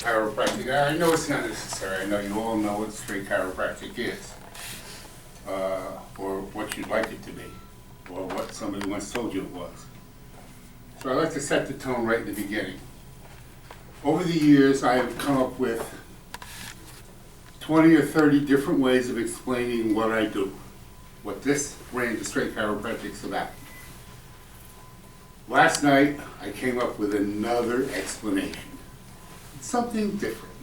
chiropractic. I know it's not necessary. I know you all know what straight chiropractic is, or what you'd like it to be, or what somebody once told you it was. So I'd like to set the tone right in the beginning. Over the years, I have come up with 20 or 30 different ways of explaining what I do, what this brand of straight chiropractic is about. Last night, I came up with another explanation. Something different.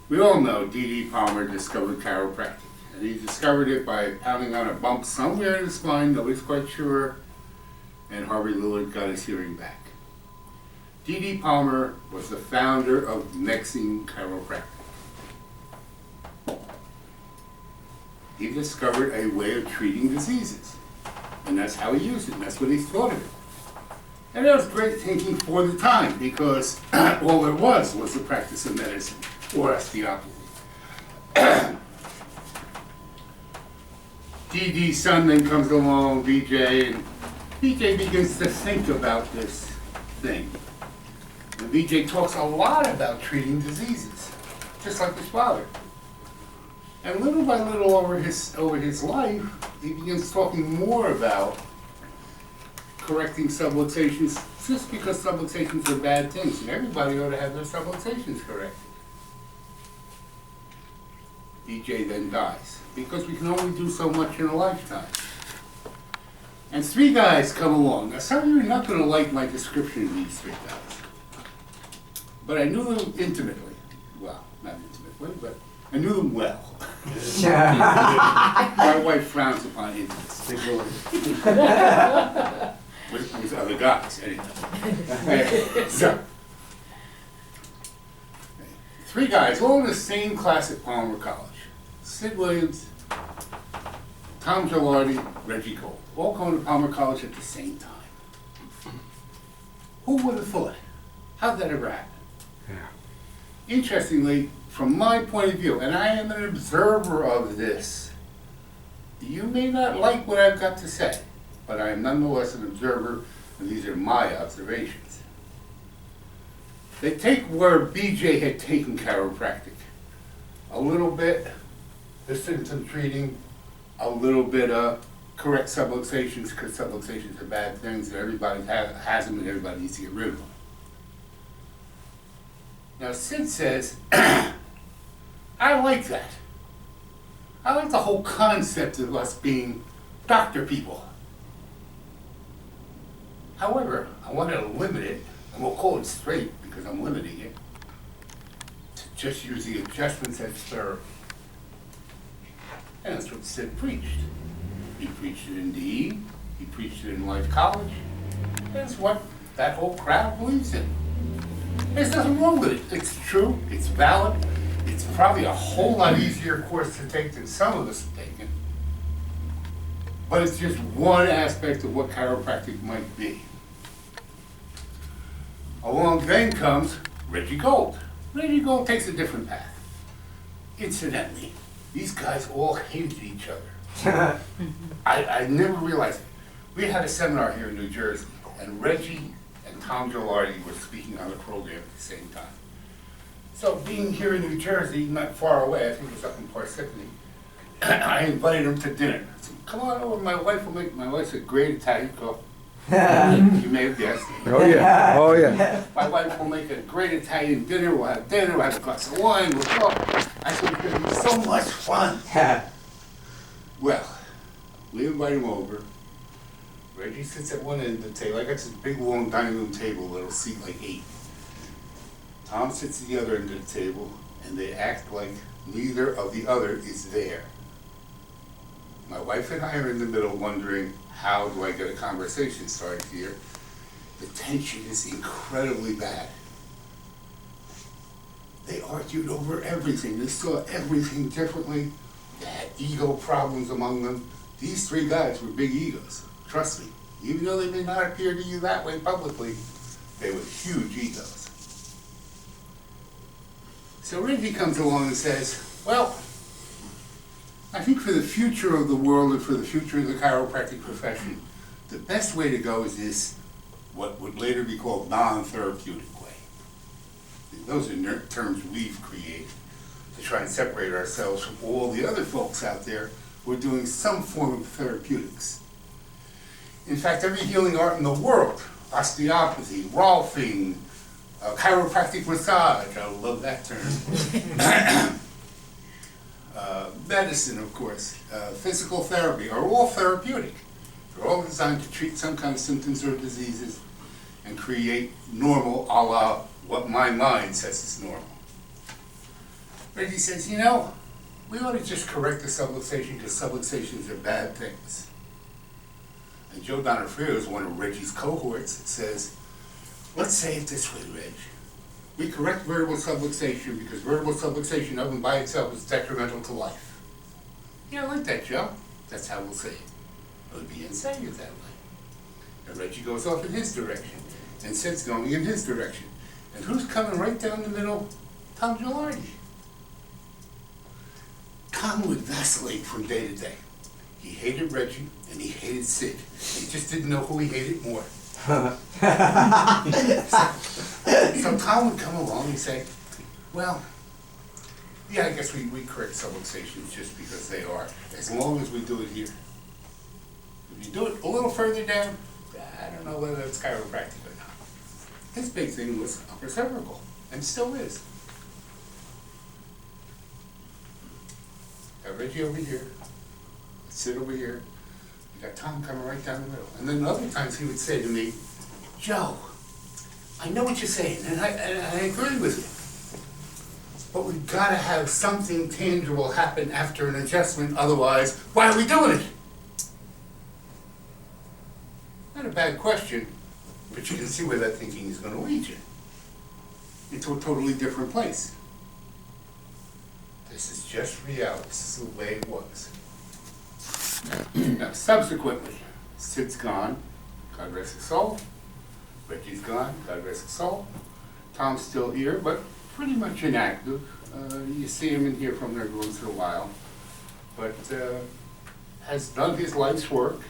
We all know D.D. Palmer discovered chiropractic, and he discovered it by pounding on a bump somewhere in the spine, nobody's quite sure, and Harvey Lillard got his hearing back. D.D. Palmer was the founder of Nexing Chiropractic. He discovered a way of treating diseases, and that's how he used it, and that's what he thought of it. And that was great thinking for the time, because all there was the practice of medicine, or osteopathy. D.D.'s son then comes along, BJ, and BJ begins to think about this thing. And BJ talks a lot about treating diseases, just like his father. And little by little over his life, he begins talking more about correcting subluxations, just because subluxations are bad things, and everybody ought to have their subluxations corrected. BJ then dies, because we can only do so much in a lifetime. And three guys come along. Now, some of you are not going to like my description of these three guys, but I knew them intimately. Well, not intimately, but I knew them well. My wife frowns upon intimacy. With other guys, anyway. So, three guys, all in the same class at Palmer College. Sid Williams, Tom Gilardi, Reggie Gold, all going to Palmer College at the same time. Who would have thought? How'd that ever happen? Yeah. Interestingly, from my point of view, and I am an observer of this, you may not like what I've got to say, but I am nonetheless an observer, and these are my observations. They take where BJ had taken chiropractic. A little bit the symptom treating, a little bit of correct subluxations, because subluxations are bad things, and everybody has them and everybody needs to get rid of them. Now Sid says, I like that. I like the whole concept of us being doctor people. However, I want to limit it, and we'll call it straight because I'm limiting it, to just using adjustments as therapy. And that's what Sid preached. He preached it in DE, he preached it in Life College. That's what that whole crowd believes in. There's nothing wrong with it. It's true, it's valid, it's probably a whole lot easier course to take than some of us have taken. But it's just one aspect of what chiropractic might be. Along then comes Reggie Gold. Reggie Gold takes a different path. Incidentally, these guys all hated each other. I never realized it. We had a seminar here in New Jersey, and Reggie and Tom Gilardi were speaking on the program at the same time. So being here in New Jersey, not far away, I think it was up in Parsippany, I invited them to dinner. I said, come on over, my wife's a great Italian cook. You may have guessed. Oh yeah, oh yeah. My wife will make a great Italian dinner, we'll have a glass of wine, we'll talk. I said, it's gonna be so much fun. Well, we invite him over. Reggie sits at one end of the table. I got this big long dining room table that'll seat like 8. Tom sits at the other end of the table, and they act like neither of the other is there. My wife and I are in the middle wondering, how do I get a conversation started here? The tension is incredibly bad. They argued over everything. They saw everything differently. They had ego problems among them. These three guys were big egos. Trust me. Even though they may not appear to you that way publicly, they were huge egos. So Reggie comes along and says, well, I think for the future of the world and for the future of the chiropractic profession, the best way to go is this, what would later be called non-therapeutic way. Those are terms we've created to try and separate ourselves from all the other folks out there who are doing some form of therapeutics. In fact, every healing art in the world, osteopathy, Rolfing, chiropractic massage, I love that term, medicine, of course, physical therapy, are all therapeutic. They're all designed to treat some kind of symptoms or diseases and create normal a la what my mind says is normal. Reggie says, you know, we ought to just correct the subluxation because subluxations are bad things. And Joe Donofrio is one of Reggie's cohorts that says, let's say it this way, Reg. We correct vertebral subluxation because vertebral subluxation of and by itself is detrimental to life. Yeah, I like that, Joe. That's how we'll say it. It would be insane it that way. And Reggie goes off in his direction, and Sid's going in his direction. And who's coming right down the middle? Tom Gilardi. Tom would vacillate from day to day. He hated Reggie, and he hated Sid. He just didn't know who he hated more. So Tom would come along and say, well, yeah, I guess we correct subluxations just because they are, as long as we do it here. If you do it a little further down, I don't know whether it's chiropractic or not. His big thing was upper cervical, and still is. Got Reggie over here, Sid over here, you got Tom coming right down the middle. And then other times he would say to me, Joe, I know what you're saying, and I agree with you. But we've got to have something tangible happen after an adjustment, otherwise, why are we doing it? Not a bad question, but you can see where that thinking is going to lead you. Into a totally different place. This is just reality. This is the way it was. Now, subsequently, Sid's gone, God rest his soul. Reggie's gone, God rest his soul. Tom's still here, but pretty much inactive. You see him in here from there once in a while. But has done his life's work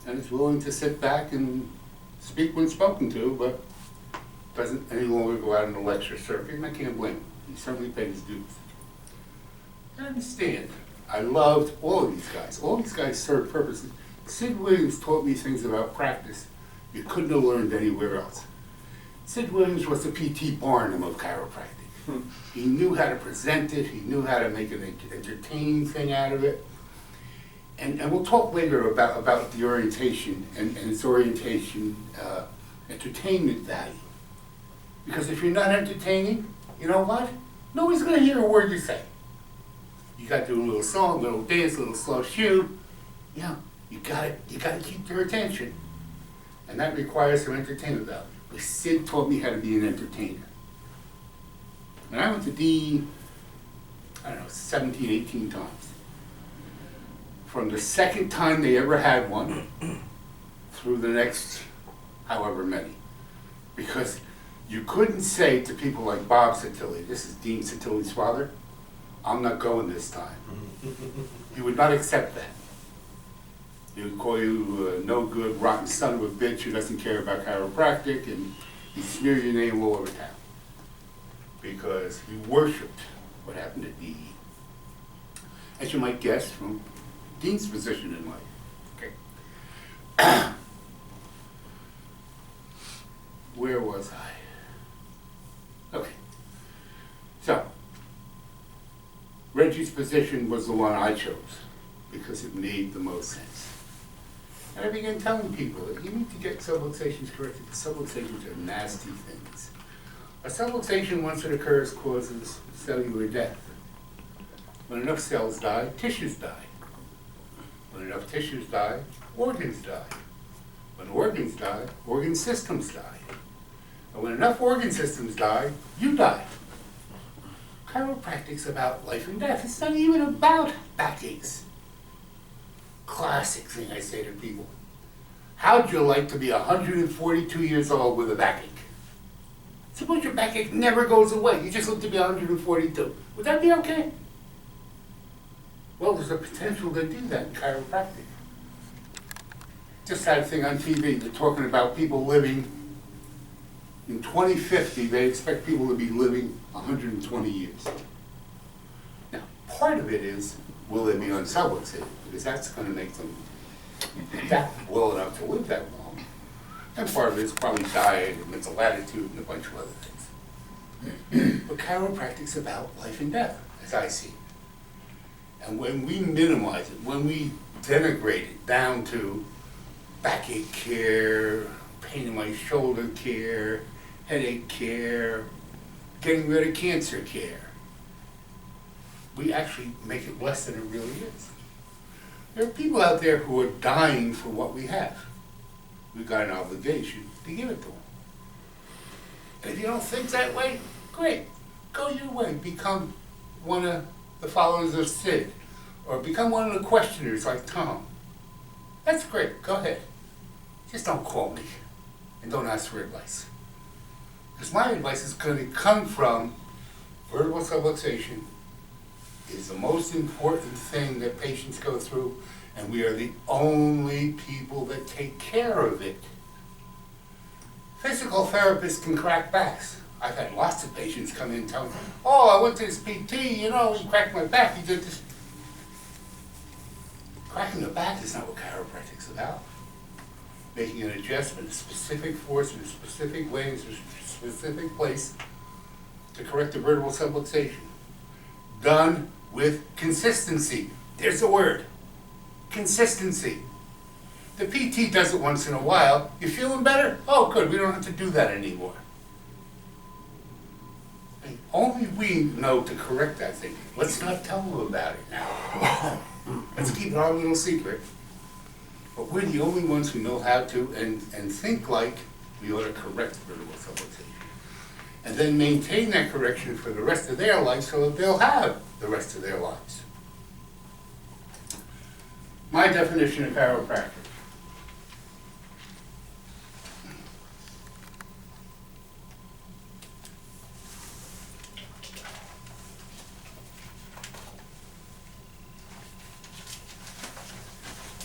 and is willing to sit back and speak when spoken to, but doesn't any longer go out on the lecture circuit, and I can't blame him. He certainly paid his dues. I understand. I loved all of these guys. All these guys served purposes. Sid Williams taught me things about practice you couldn't have learned anywhere else. Sid Williams was the P.T. Barnum of chiropractic. He knew how to present it. He knew how to make an entertaining thing out of it. And we'll talk later about the orientation and its orientation, entertainment value. Because if you're not entertaining, you know what? Nobody's going to hear a word you say. You got to do a little song, a little dance, a little slow shoe. You know, you got to keep their attention. And that requires some entertainment value. But Sid taught me how to be an entertainer. And I went to D, 17, 18 times. From the second time they ever had one, through the next however many. Because you couldn't say to people like Bob Satilli, this is Dean Satilli's father, I'm not going this time. He would not accept that. He would call you a no good, rotten son of a bitch who doesn't care about chiropractic, and he'd smear your name all over town. Because he worshipped what happened at DE. As you might guess from Dean's position in life. Okay. Where was I? Okay. So, Reggie's position was the one I chose because it made the most sense. And I began telling people that you need to get subluxations corrected. Subluxations are nasty things. A subluxation, once it occurs, causes cellular death. When enough cells die, tissues die. When enough tissues die, organs die. When organs die, organ systems die. And when enough organ systems die, you die. Chiropractic's about life and death. It's not even about backaches. Classic thing I say to people. How'd you like to be 142 years old with a backache? Suppose your backache never goes away. You just live to be 142. Would that be okay? Well, there's a potential to do that in chiropractic. Just had a thing on TV. They're talking about people living in 2050, they expect people to be living 120 years. Now, part of it is, will they be unsubluxated? Because that's going to make them that well enough to live that long. And part of it is probably diet and mental attitude and a bunch of other things. But chiropractic's about life and death, as I see it. And when we minimize it, when we denigrate it down to backache care, pain in my shoulder care, headache care, getting rid of cancer care, we actually make it less than it really is. There are people out there who are dying for what we have. We've got an obligation to give it to them. And if you don't think that way, great. Go your way. Become one of the followers of Sid, or become one of the questioners like Tom. That's great. Go ahead. Just don't call me, and don't ask for advice. Because my advice is going to come from vertebral subluxation is the most important thing that patients go through, and we are the only people that take care of it. Physical therapists can crack backs. I've had lots of patients come in and tell me, oh, I went to this PT, you know, he cracked my back, he did this. Cracking the back is not what chiropractic's about. Making an adjustment, a specific force in a specific way, in a specific place to correct the vertebral subluxation. Done with consistency. There's the word. Consistency. The PT does it once in a while. You feeling better? Oh, good. We don't have to do that anymore. And only we know to correct that thing. Let's not tell them about it now. Let's keep it our little secret. But we're the only ones who know how to and think like we ought to correct vertebral subluxation. And then maintain that correction for the rest of their life so that they'll have the rest of their lives. My definition of chiropractic.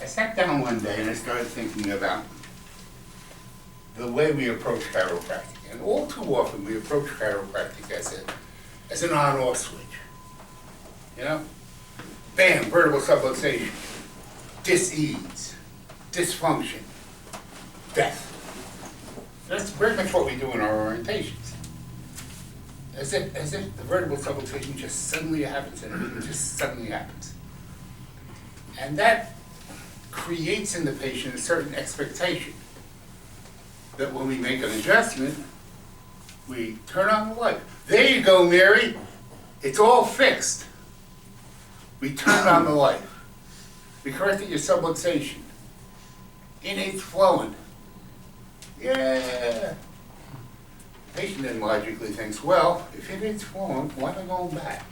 I sat down one day and I started thinking about the way we approach chiropractic. And all too often we approach chiropractic as an on-off switch. You know? Bam, vertebral subluxation, dis-ease, dysfunction, death. That's very much what we do in our orientations. As if the vertebral subluxation just suddenly happens and everything just suddenly happens. And that creates in the patient a certain expectation that when we make an adjustment, we turn on the light. There you go, Mary. It's all fixed. We turned on the light. We corrected your subluxation. Innate's flowing. Yeah. The patient then logically thinks, well, if innate's flowing, why am I going back?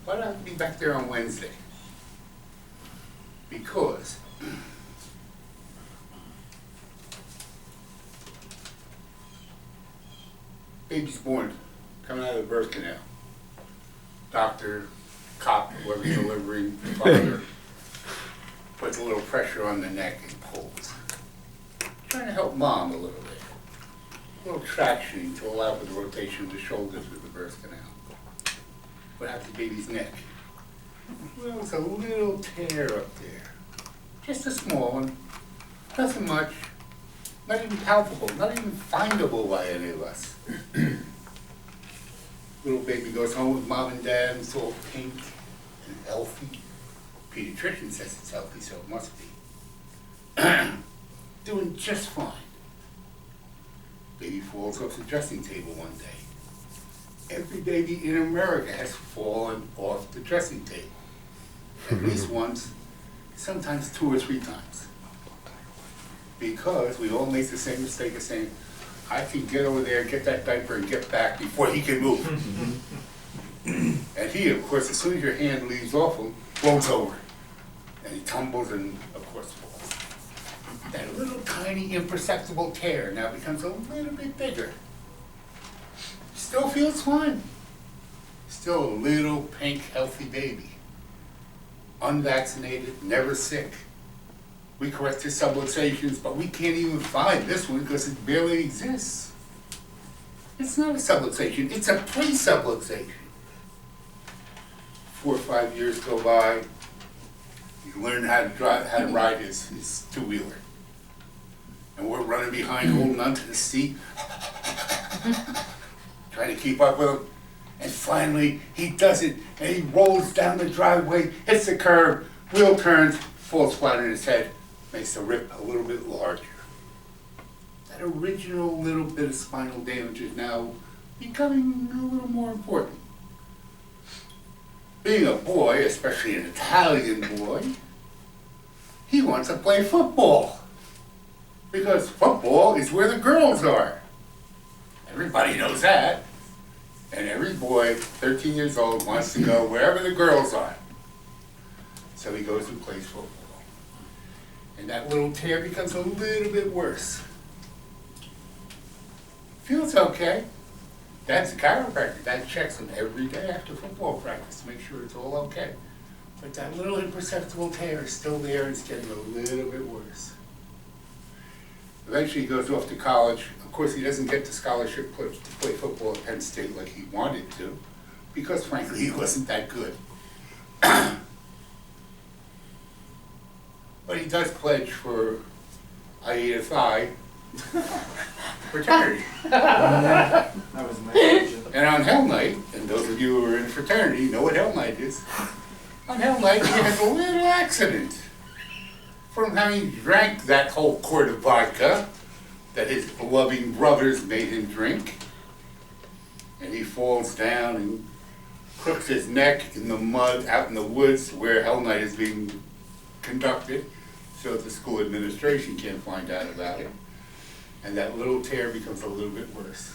Why do I have to be back there on Wednesday? Because baby's born, coming out of the birth canal. Doctor, cop, whoever's delivering, father, puts a little pressure on the neck and pulls. Trying to help mom a little bit. A little traction to allow for the rotation of the shoulders with the birth canal. What happens to the baby's neck? Well, it's a little tear up there. Just a small one. Nothing much. Not even palpable, not even findable by any of us. Little baby goes home with mom and dad, and it's all pink and healthy. Pediatrician says it's healthy, so it must be. Doing just fine. Baby falls off the dressing table one day. Every baby in America has fallen off the dressing table. At least once, sometimes 2 or 3 times. Because we all make the same mistake of saying, I can get over there, get that diaper, and get back before he can move. And he, of course, as soon as your hand leaves off him, rolls over. And he tumbles and, of course, falls. That little tiny imperceptible tear now becomes a little bit bigger. Still feels fine. Still a little pink, healthy baby. Unvaccinated, never sick. We correct his subluxations, but we can't even find this one because it barely exists. It's not a subluxation, it's a pre-subluxation. 4 or 5 years go by, you learn how to ride his two-wheeler. And we're running behind, holding onto the seat, trying to keep up with him. And finally, he does it, and he rolls down the driveway, hits the curb, wheel turns, falls flat on his head, makes the rip a little bit larger. That original little bit of spinal damage is now becoming a little more important. Being a boy, especially an Italian boy, he wants to play football. Because football is where the girls are. Everybody knows that. And every boy, 13 years old, wants to go wherever the girls are. So he goes and plays football. And that little tear becomes a little bit worse. Feels okay. Dad's a chiropractor. Dad checks him every day after football practice to make sure it's all okay. But that little imperceptible tear is still there and it's getting a little bit worse. Eventually he goes off to college. Of course, he doesn't get the scholarship to play football at Penn State like he wanted to, because frankly, he wasn't that good. But he does pledge for Iota Phi fraternity. That was my question. And on Hell Night, and those of you who are in fraternity know what Hell Night is. On Hell Night, he has a little accident from having drank that whole quart of vodka that his loving brothers made him drink. And he falls down and crooks his neck in the mud out in the woods where Hell Night is being conducted, so that the school administration can't find out about it. And that little tear becomes a little bit worse.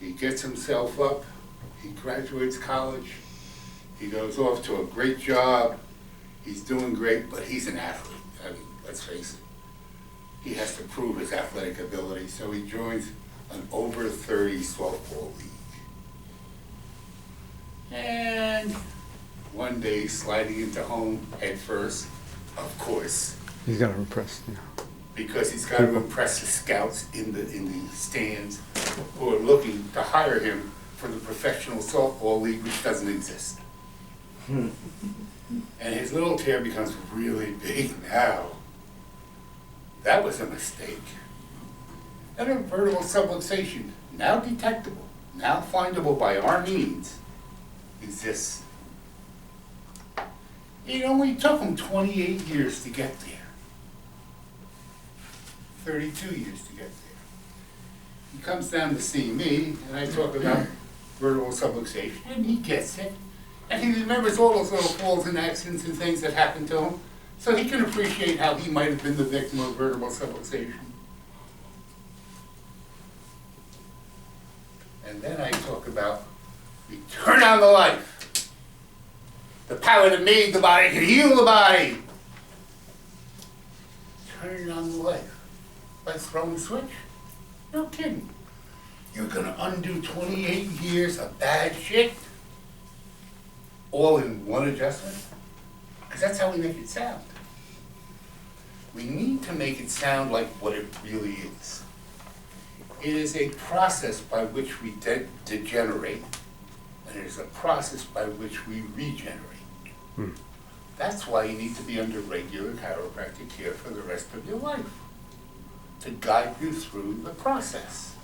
He gets himself up, he graduates college, he goes off to a great job, he's doing great, but he's an athlete. I mean, let's face it. He has to prove his athletic ability, so he joins an over 30 softball league. And one day, sliding into home head first, of course, He's got to repress. Yeah. because he's got to impress the scouts in the stands who are looking to hire him for the professional softball league, which doesn't exist. And his little tear becomes really big now. That was a mistake. An invertible subluxation, now detectable, now findable by our means, exists. It only took him 28 years to get there. 32 years to get there. He comes down to see me, and I talk about vertebral subluxation, and he gets it. And he remembers all those little falls and accidents and things that happened to him, so he can appreciate how he might have been the victim of vertebral subluxation. And then I talk about, we turn on the life. The power that made the body can heal the body. Turn on the life. By throwing a switch? No kidding. You're gonna undo 28 years of bad shit? All in one adjustment? Because that's how we make it sound. We need to make it sound like what it really is. It is a process by which we degenerate, and it is a process by which we regenerate. That's why you need to be under regular chiropractic care for the rest of your life, to guide you through the process.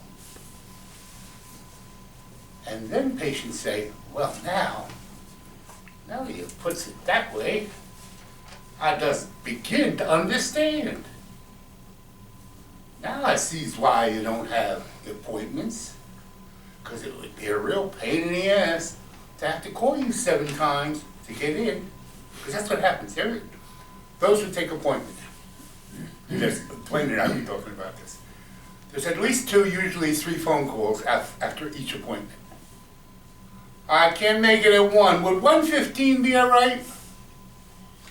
And then patients say, well, now that he puts it that way, I just begin to understand. Now I see why you don't have appointments, because it would be a real pain in the ass to have to call you 7 times to get in, because that's what happens. Those who take appointments, just plain and I'll be talking about this. There's at least 2, usually 3 phone calls after each appointment. I can't make it at 1. Would 1:15 be all right?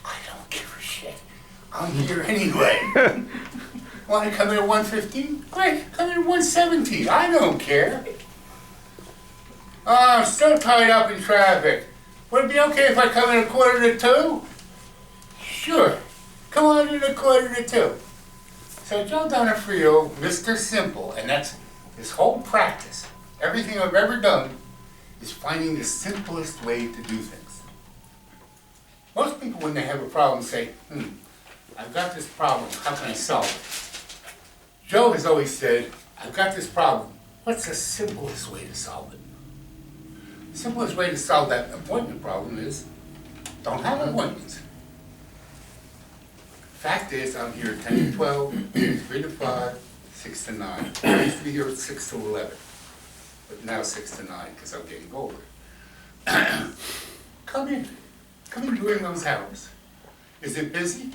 I don't give a shit. I'm here anyway. Want to come in at 1:15? Great, come in at 1:17. I don't care. I'm still tied up in traffic. Would it be okay if I come in at 1:45? Sure. Come on in at 1:45. So Joe Donofrio, Mr. Simple, and that's his whole practice. Everything I've ever done is finding the simplest way to do things. Most people, when they have a problem, say, I've got this problem, how can I solve it? Joe has always said, I've got this problem, what's the simplest way to solve it? The simplest way to solve that appointment problem is, don't have appointments. Fact is, I'm here 10 to 12, 3 to 5, 6 to 9. I used to be here at 6 to 11, but now 6 to 9 because I'm getting older. Come in during those hours. Is it busy?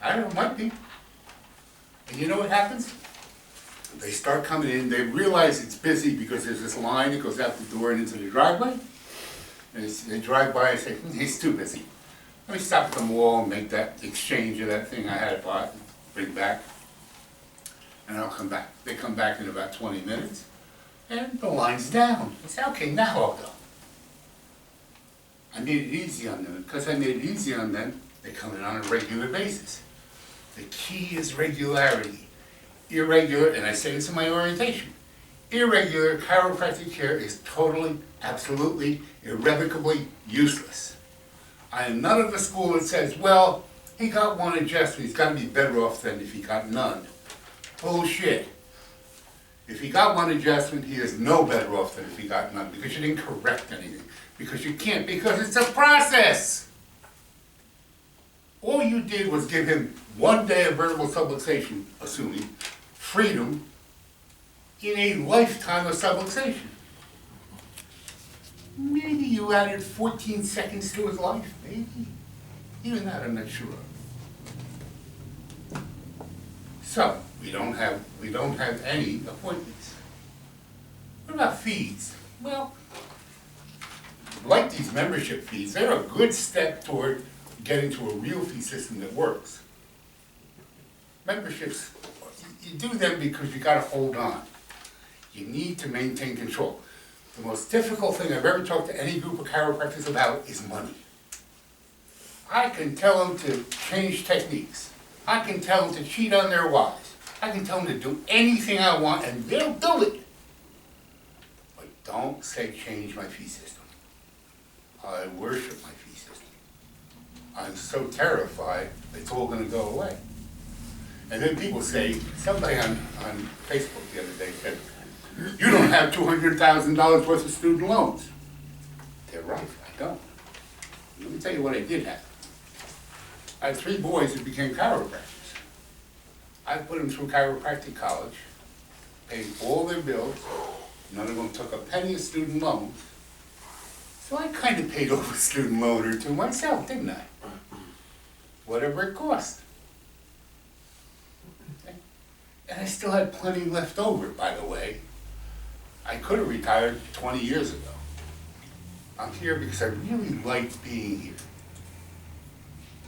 I don't know, it might be. And you know what happens? They start coming in, they realize it's busy because there's this line that goes out the door and into the driveway. And they drive by and say, he's too busy. Let me stop at the mall and make that exchange of that thing I had bought, bring back, and I'll come back. They come back in about 20 minutes, and the line's down. I say, okay, now I'll go. I made it easy on them. Because I made it easy on them, they come in on a regular basis. The key is regularity. Irregular, and I say this in my orientation, irregular chiropractic care is totally, absolutely, irrevocably useless. I am none of the school that says, well, he got one adjustment, he's got to be better off than if he got none. Bullshit. If he got one adjustment, he is no better off than if he got none, because you didn't correct anything. Because you can't, because it's a process. All you did was give him 1 day of vertebral subluxation, assuming freedom, in a lifetime of subluxation. Maybe you added 14 seconds to his life, maybe. Even that I'm not sure of. So, we don't have any appointments. What about fees? Well, like these membership fees, they're a good step toward getting to a real fee system that works. Memberships, you do them because you gotta hold on. You need to maintain control. The most difficult thing I've ever talked to any group of chiropractors about is money. I can tell them to change techniques. I can tell them to cheat on their wives. I can tell them to do anything I want and they'll do it. But don't say change my fee system. I worship my fee system. I'm so terrified it's all gonna go away. And then people say, somebody on Facebook the other day said, you don't have $200,000 worth of student loans. They're right, I don't. Let me tell you what I did have. I had 3 boys who became chiropractors. I put them through chiropractic college, paid all their bills, none of them took a penny of student loans. So I kind of paid off a student loan or two myself, didn't I? Whatever it cost. Okay. And I still had plenty left over, by the way. I could have retired 20 years ago. I'm here because I really liked being here.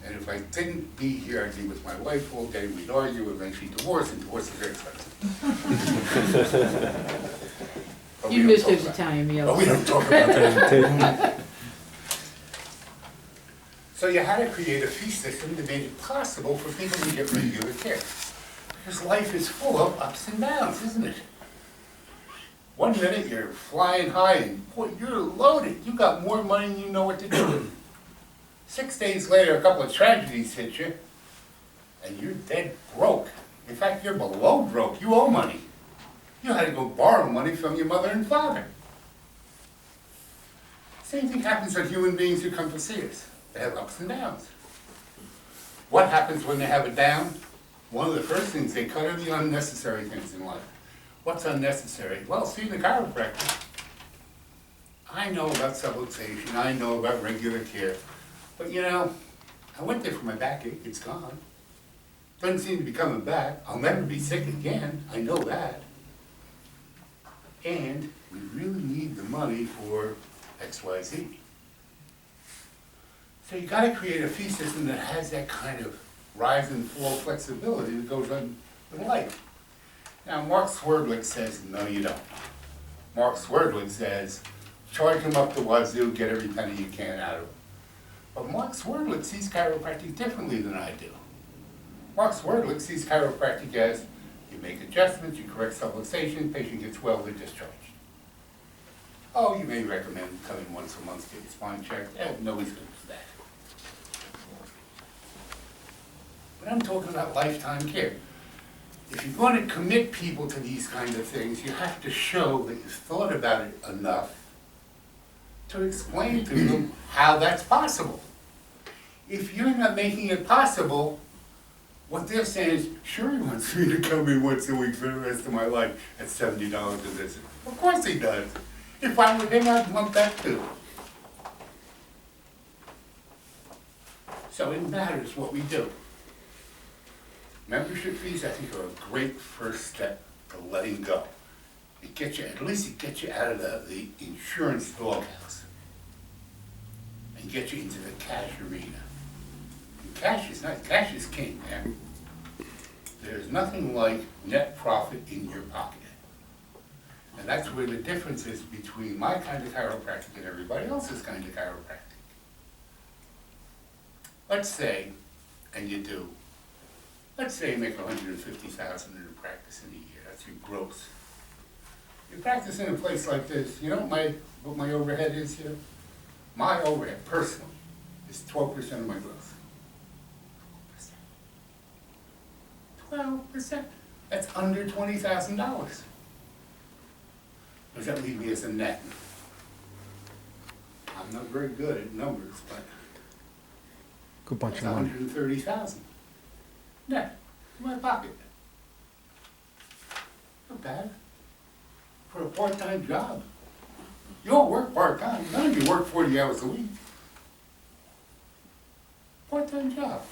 And if I didn't be here, I'd be with my wife all day, we'd argue, eventually divorce, and divorce is very expensive. You missed his Italian meal. But we don't talk about that. So you had to create a fee system that made it possible for people to get regular care. Because life is full of ups and downs, isn't it? 1 minute you're flying high and boy, you're loaded. You got more money than you know what to do with. 6 days later, a couple of tragedies hit you, and you're dead broke. In fact, you're below broke. You owe money. You had to go borrow money from your mother and father. Same thing happens with human beings who come to see us. They have ups and downs. What happens when they have a down? One of the first things they cut are the unnecessary things in life. What's unnecessary? Well, seeing the chiropractor. I know about subluxation, I know about regular care, but you know, I went there for my backache, it's gone. Doesn't seem to be coming back. I'll never be sick again, I know that. And we really need the money for XYZ. So you gotta create a fee system that has that kind of rise and fall flexibility that goes on with life. Now, Mark Swerdlick says, no, you don't. Mark Swerdlick says, charge them up the wazoo, get every penny you can out of them. But Mark Swerdlick sees chiropractic differently than I do. Mark Swerdlick sees chiropractic as You make adjustments, you correct subluxation, patient gets well, they're discharged. Oh, you may recommend coming once a month to get your spine checked. Nobody's gonna do that. But I'm talking about lifetime care. If you're going to commit people to these kind of things, you have to show that you've thought about it enough to explain to them how that's possible. If you're not making it possible, what they're saying is, sure, he wants me to come in once a week for the rest of my life at $70 a visit. Of course he does. If I were him, I'd want that too. So it matters what we do. Membership fees, I think, are a great first step to letting go. It gets you, at least it gets you out of the insurance doghouse and get you into the cash arena. And cash is king, man. There's nothing like net profit in your pocket. And that's where the difference is between my kind of chiropractic and everybody else's kind of chiropractic. Let's say, and you do, let's say you make $150,000 in a practice in a year. That's your gross. You practice in a place like this, you know what my overhead is here? My overhead, personally, is 12% of my gross. 12%. That's under $20,000. Does that leave me as a net? I'm not very good at numbers, but Good bunch that's of money. 130,000. Net in my pocket. Not bad. For a part-time job. You all work part-time. None of you work 40 hours a week. Part-time job.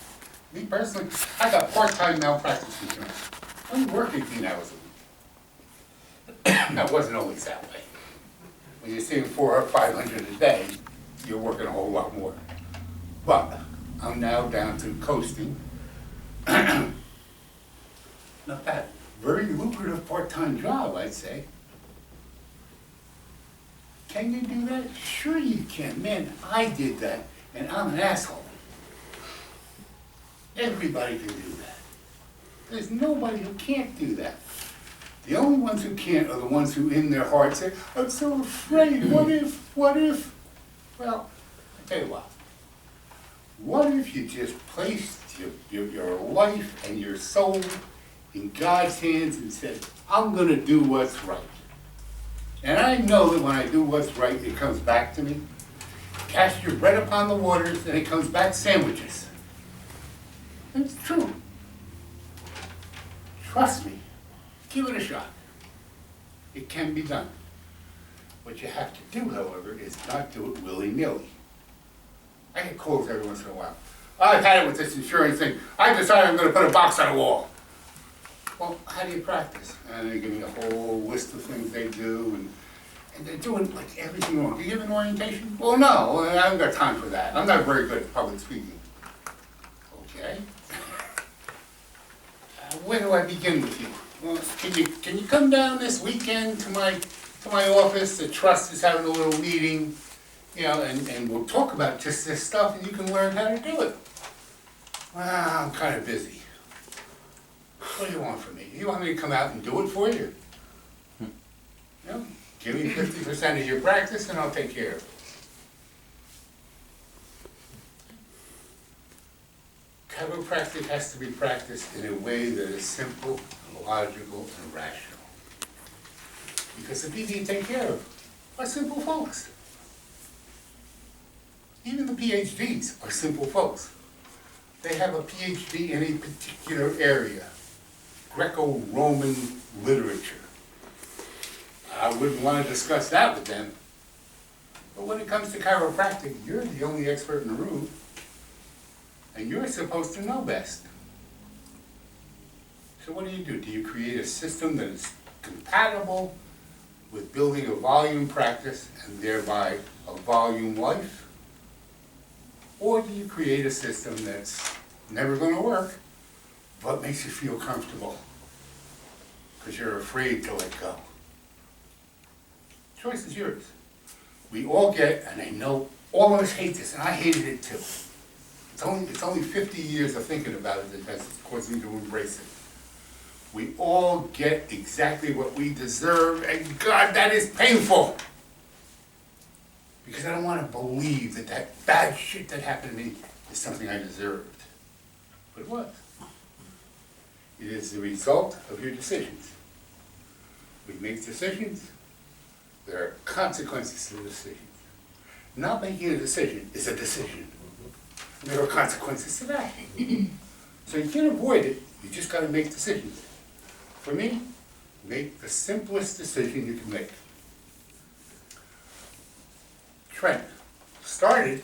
Me personally, I got part-time malpractice insurance. I only work 18 hours a week. That wasn't always that way. When you're seeing 400 or 500 a day, you're working a whole lot more. But I'm now down to coasting. Not bad. Very lucrative part-time job, I'd say. Can you do that? Sure you can. Man, I did that, and I'm an asshole. Everybody can do that. There's nobody who can't do that. The only ones who can't are the ones who in their heart say, I'm so afraid, what if? Well, I tell you what. What if you just placed your life and your soul in God's hands and said, I'm gonna do what's right. And I know that when I do what's right, it comes back to me. Cast your bread upon the waters, and it comes back sandwiches. It's true. Trust me. Give it a shot. It can be done. What you have to do, however, is not do it willy-nilly. I get calls every once in a while. I've had it with this insurance thing. I decided I'm going to put a box on a wall. Well, how do you practice? And they give me a whole list of things they do, and they're doing like everything wrong. Do you give an orientation? Well, no, I haven't got time for that. I'm not very good at public speaking. Okay. Where do I begin with you? Well, can you come down this weekend to my office? The trust is having a little meeting, you know, and we'll talk about just this stuff, and you can learn how to do it. Well, I'm kind of busy. What do you want from me? You want me to come out and do it for you? You know, give me 50% of your practice, and I'll take care of it. Chiropractic has to be practiced in a way that is simple, logical, and rational. Because the people you take care of are simple folks. Even the PhDs are simple folks. They have a PhD in a particular area, Greco-Roman literature. I wouldn't want to discuss that with them. But when it comes to chiropractic, you're the only expert in the room. And you're supposed to know best. So what do? Do you create a system that is compatible with building a volume practice and thereby a volume life? Or do you create a system that's never going to work, but makes you feel comfortable because you're afraid to let go? Choice is yours. We all get, and I know all of us hate this, and I hated it too. It's only 50 years of thinking about it that has caused me to embrace it. We all get exactly what we deserve, and God, that is painful. Because I don't want to believe that that bad shit that happened to me is something I deserved. But it was. It is the result of your decisions. We make decisions, there are consequences to the decisions. Not making a decision is a decision. There are consequences to that. So you can't avoid it, you just gotta make decisions. For me, make the simplest decision you can make. Trent started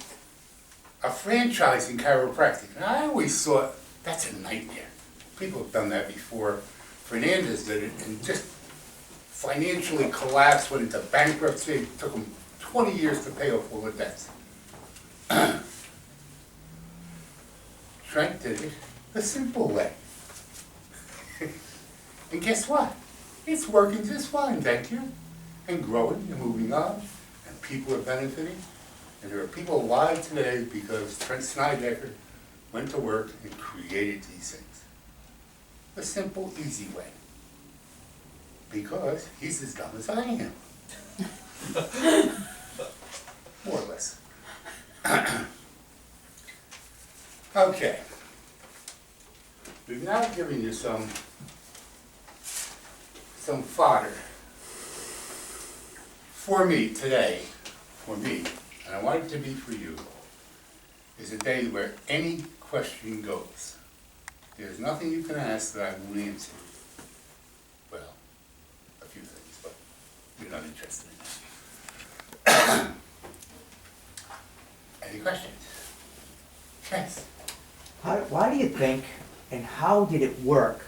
a franchise in chiropractic, and I always thought, that's a nightmare. People have done that before. Fernandez did it, and just financially collapsed, went into bankruptcy. It took him 20 years to pay off all the debts. Trent did it the simple way. And guess what? It's working just fine, thank you. And growing and moving on. And people are benefiting. And there are people alive today because Trent Snydecker went to work and created these things. The simple, easy way. Because he's as dumb as I am. More or less. Okay. We've now given you some fodder. For me today, and I want it to be for you, is a day where any question goes. There's nothing you can ask that I won't answer. Well, a few things, but you're not interested in that. Any questions? Yes. Why do you think, and how did it work,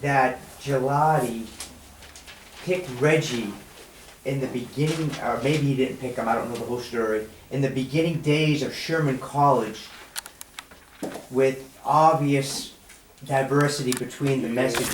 that Gelati picked Reggie in the beginning, or maybe he didn't pick him, I don't know the whole story, in the beginning days of Sherman College, with obvious diversity between the messages?